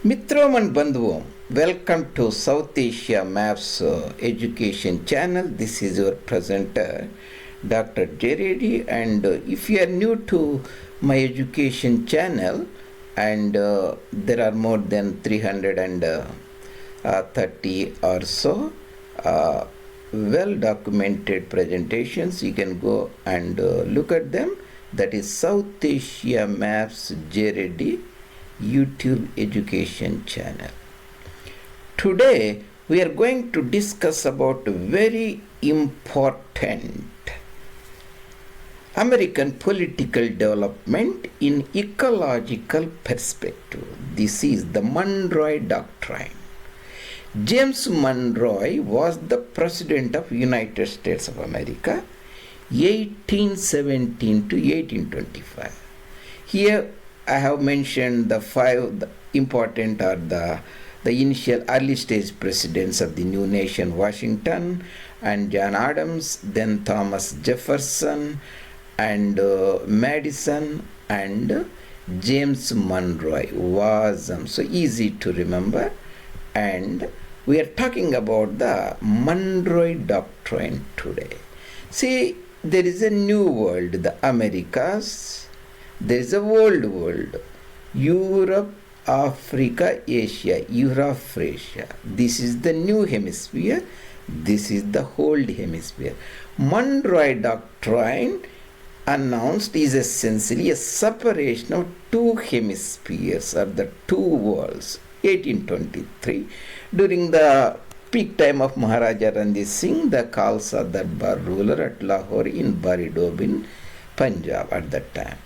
Mitrom and Bandhuvam, welcome to South Asia Maps Education channel. This is your presenter, Dr. Reddy, and if you are new to my education channel, and there are more than 330 or so well documented presentations, you can go and look at them. That is South Asia Maps Reddy YouTube education channel. Today we are going to discuss about very important American political development in ecological perspective. This is the Monroe Doctrine. James Monroe was the President of United States of America 1817 to 1825. Here I have mentioned the five important are the initial early stage presidents of the new nation, Washington and John Adams, then Thomas Jefferson and Madison and James Monroe. Was so easy to remember, and we are talking about the Monroe Doctrine today. See, there is a new world, the Americas. There is a old world, Europe, Africa, Asia, Eurasia. This is the new hemisphere. This is the old hemisphere. Monroe Doctrine announced is essentially a separation of two hemispheres or the two worlds. 1823, during the peak time of Maharaja Ranjit Singh, the Khalsa Darbar ruler at Lahore in Baridob in Punjab at that time.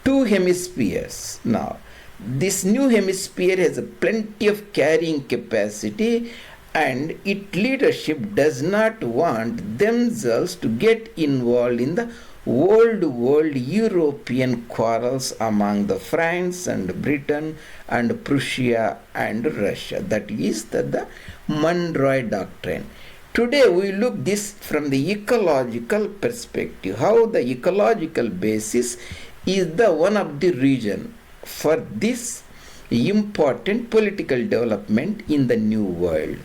Two hemispheres. Now, this new hemisphere has plenty of carrying capacity, and its leadership does not want themselves to get involved in the old world European quarrels among the France and Britain and Prussia and Russia. That is the Monroe Doctrine. Today we look this from the ecological perspective, how the ecological basis is the one of the reason for this important political development in the new world.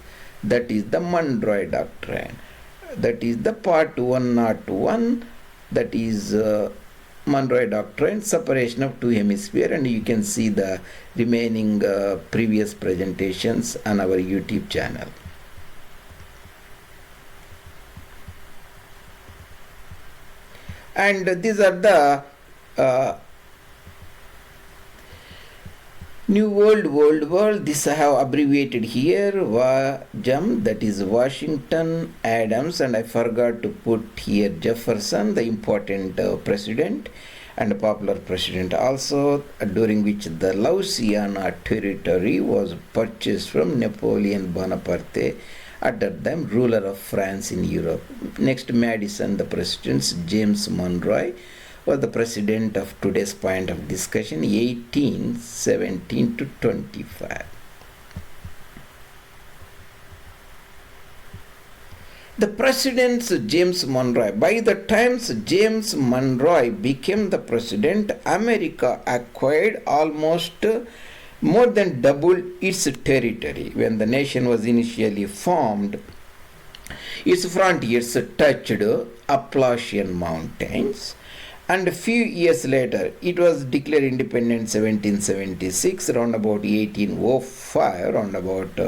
That is the Monroe Doctrine. That is the part 101. That is Monroe Doctrine, separation of two hemispheres, and you can see the remaining previous presentations on our YouTube channel. And these are the New World. This I have abbreviated here, WAJM, that is Washington, Adams, and I forgot to put here Jefferson, the important president and popular president also, during which the Louisiana territory was purchased from Napoleon Bonaparte, at that time ruler of France in Europe. Next, Madison, the president. James Monroe was the president of today's point of discussion, 1817 to 25. The president James Monroe. By the time James Monroe became the president, America acquired almost more than doubled its territory. When the nation was initially formed, its frontiers touched Appalachian Mountains, and a few years later it was declared independent 1776, around about 1805, around about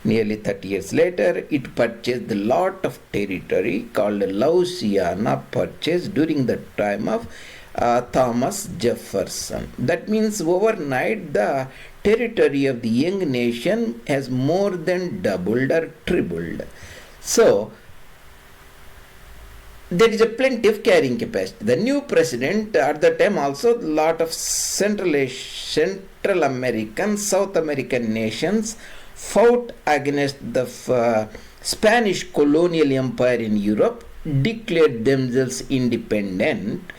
nearly 30 years later. It purchased a lot of territory called Louisiana, purchased during the time of Thomas Jefferson. That means overnight the territory of the young nation has more than doubled or tripled. So there is a plenty of carrying capacity. The new president at the time also, a lot of Central American, South American nations fought against the Spanish colonial empire in Europe, declared themselves independent,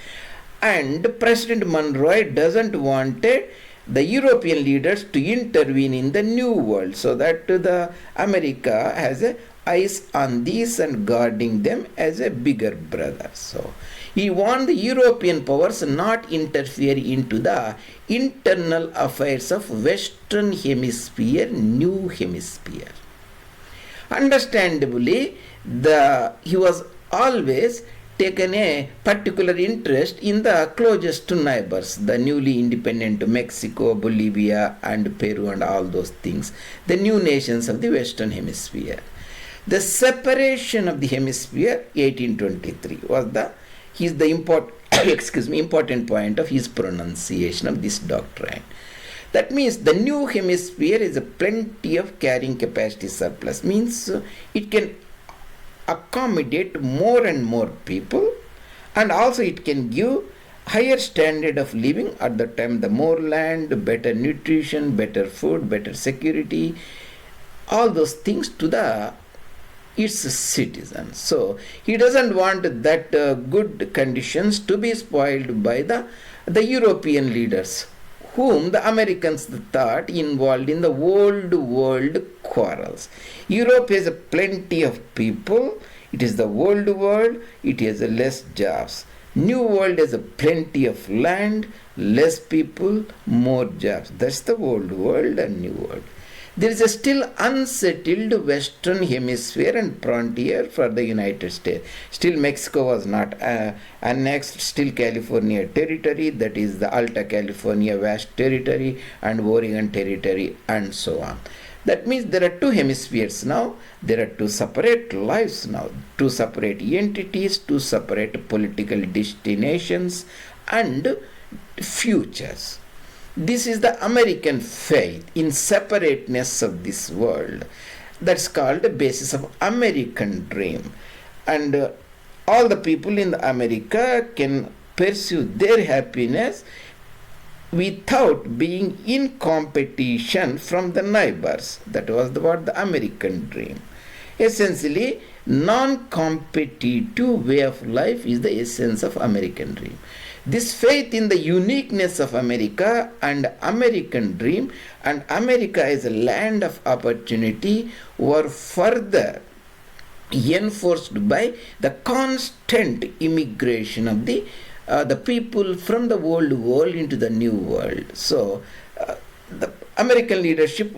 and President Monroe doesn't want the European leaders to intervene in the new world, so that the America has eyes on these and guarding them as a bigger brother. So He warned the European powers not interfere into the internal affairs of Western Hemisphere, New Hemisphere. Understandably, he was always taken a particular interest in the closest neighbors, the newly independent Mexico, Bolivia, and Peru, and all those things, the new nations of the Western Hemisphere. The separation of the hemisphere, 1823, was the important point of his pronunciation of this doctrine. That means the new hemisphere is a plenty of carrying capacity surplus, means it can accommodate more and more people, and also it can give higher standard of living at the time, the more land, better nutrition, better food, better security, all those things to its citizens. So he doesn't want that good conditions to be spoiled by the European leaders, whom the Americans thought involved in the old world quarrels. Europe has plenty of people. It is the old world. It has less jobs. New world has plenty of land, less people, more jobs. That's the old world and new world. There is a still unsettled Western Hemisphere and frontier for the United States. Still Mexico was not annexed, still California territory, that is the Alta California vast territory, and Oregon territory, and so on. That means there are two hemispheres now, there are two separate lives now, two separate entities, two separate political destinations and futures. This is the American faith in separateness of this world. That's called the basis of American dream. And all the people in America can pursue their happiness without being in competition from the neighbors. That was what the American dream. Essentially, non-competitive way of life is the essence of American dream. This faith in the uniqueness of America and American dream and America as a land of opportunity were further enforced by the constant immigration of the people from the old world into the new world. So the American leadership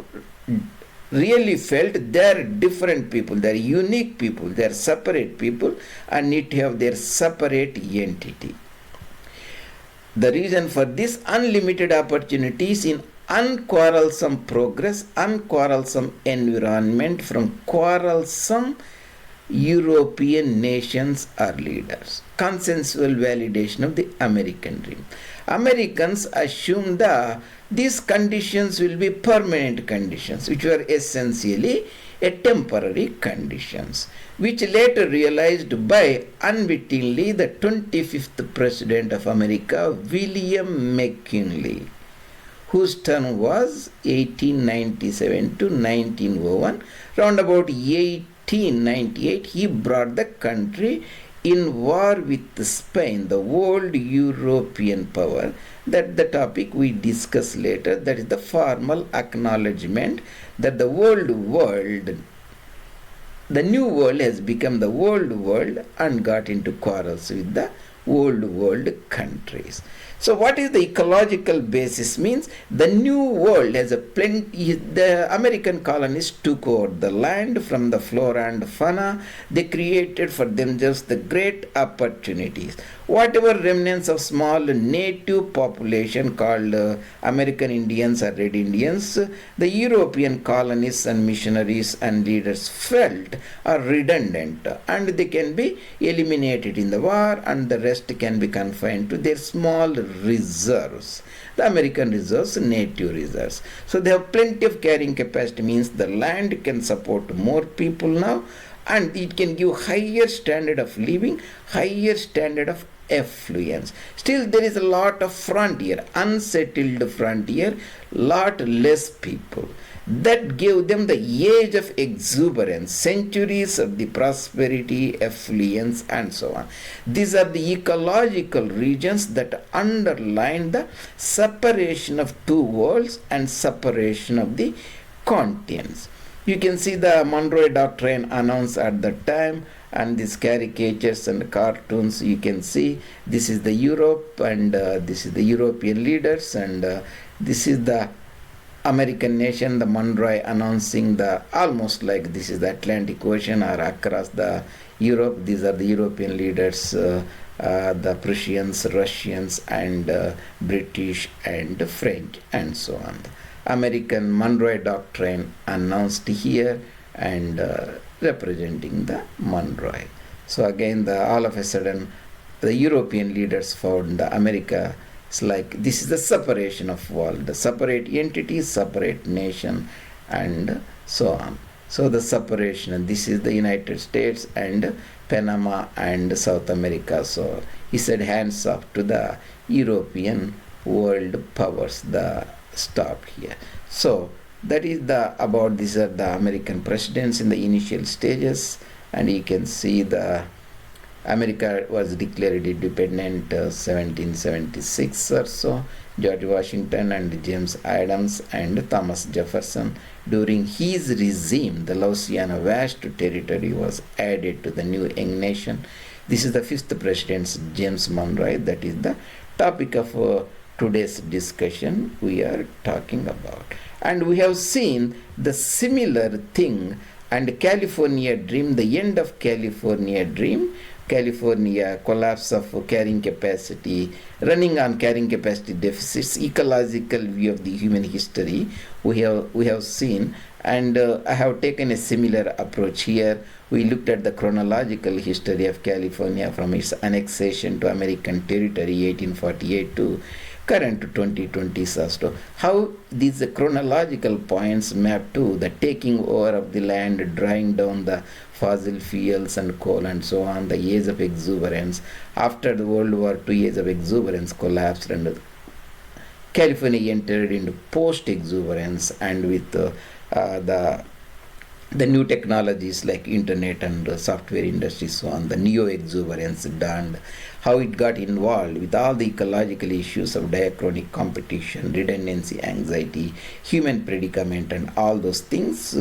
really felt they are different people, they are unique people, they are separate people and need to have their separate entity. The reason for this unlimited opportunities in unquarrelsome progress, unquarrelsome environment from quarrelsome European nations or leaders. Consensual validation of the American dream. Americans assumed these conditions will be permanent conditions, which were essentially a temporary conditions, which later realized by unwittingly the 25th President of America, William McKinley, whose term was 1897 to 1901. Round about 1898, he brought the country in war with Spain, the old European power. That the topic we discuss later. That is the formal acknowledgement that the old world, the new world has become the old world and got into quarrels with the old world countries. So what is the ecological basis means? The new world has the American colonists took over the land from the flora and fauna. They created for themselves the great opportunities. Whatever remnants of small native population called American Indians or Red Indians, the European colonists and missionaries and leaders felt are redundant and they can be eliminated in the war and the rest can be confined to their small reserves. The American reserves, native reserves. So they have plenty of carrying capacity, means the land can support more people now and it can give higher standard of living, higher standard of affluence. Still there is a lot of frontier, unsettled frontier, lot less people. That gave them the age of exuberance, centuries of the prosperity, affluence and so on. These are the ecological regions that underline the separation of two worlds and separation of the continents. You can see the Monroe Doctrine announced at the time and these caricatures and cartoons, you can see this is the Europe, and this is the European leaders, and this is the American nation, the Monroe, announcing the almost like this is the Atlantic Ocean or across the Europe. These are the European leaders, the Prussians, Russians, and British and French, and so on. American Monroe Doctrine announced here, and representing the Monroe. So again, all of a sudden, the European leaders found the America. It's like this is the separation of world, the separate entities, separate nation, and so on. So the separation, this is the United States and Panama and South America. So he said hands off to the European world powers, the stop here. So that is the about these are the American presidents in the initial stages, and you can see the America was declared independent 1776 or so. George Washington and James Adams and Thomas Jefferson, during his regime, the Louisiana vast territory was added to the new young nation. This is the fifth president, James Monroe. That is the topic of today's discussion we are talking about. And we have seen the similar thing, and California dream, the end of California dream, California collapse of carrying capacity, running on carrying capacity deficits, ecological view of the human history we have seen, and I have taken a similar approach here. We looked at the chronological history of California from its annexation to American territory 1848 to current 2020 as to how these chronological points map to the taking over of the land, drawing down the fossil fuels and coal and so on, the Age of Exuberance. After the World War II, Age of Exuberance collapsed, and California entered into post-exuberance, and with the new technologies like internet and software industry, so on, the neo-exuberance dawned. How it got involved with all the ecological issues of diachronic competition, redundancy, anxiety, human predicament, and all those things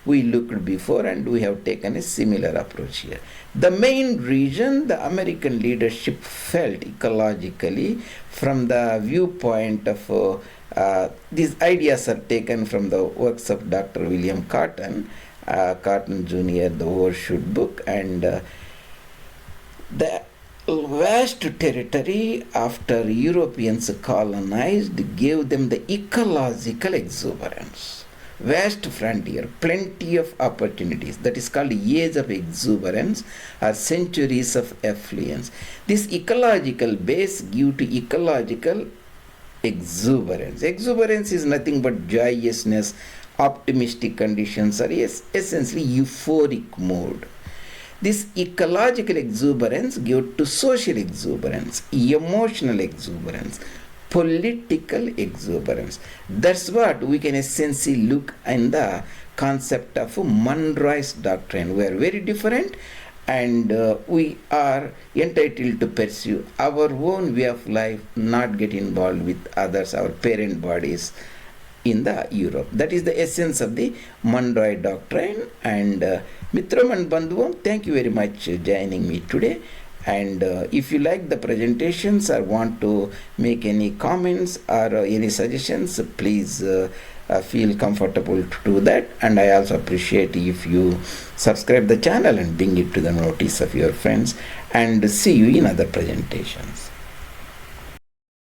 we looked before, and we have taken a similar approach here. The main reason the American leadership felt ecologically from the viewpoint of these ideas are taken from the works of Dr. William Catton Jr., the Overshoot book, and the vast territory after Europeans colonized gave them the ecological exuberance. Vast frontier, plenty of opportunities. That is called Age of Exuberance, or centuries of affluence. This ecological base give to ecological exuberance. Exuberance is nothing but joyousness, optimistic conditions, or essentially euphoric mode. This ecological exuberance gives to social exuberance, emotional exuberance, political exuberance. That's what we can essentially look in the concept of Monroe's doctrine. We are very different, and we are entitled to pursue our own way of life, not get involved with others, our parent bodies in the Europe. That is the essence of the Monroe Doctrine. And Mitram and Bandhuvam, thank you very much joining me today. And if you like the presentations or want to make any comments or any suggestions, please feel comfortable to do that. And I also appreciate if you subscribe the channel and bring it to the notice of your friends. And see you in other presentations.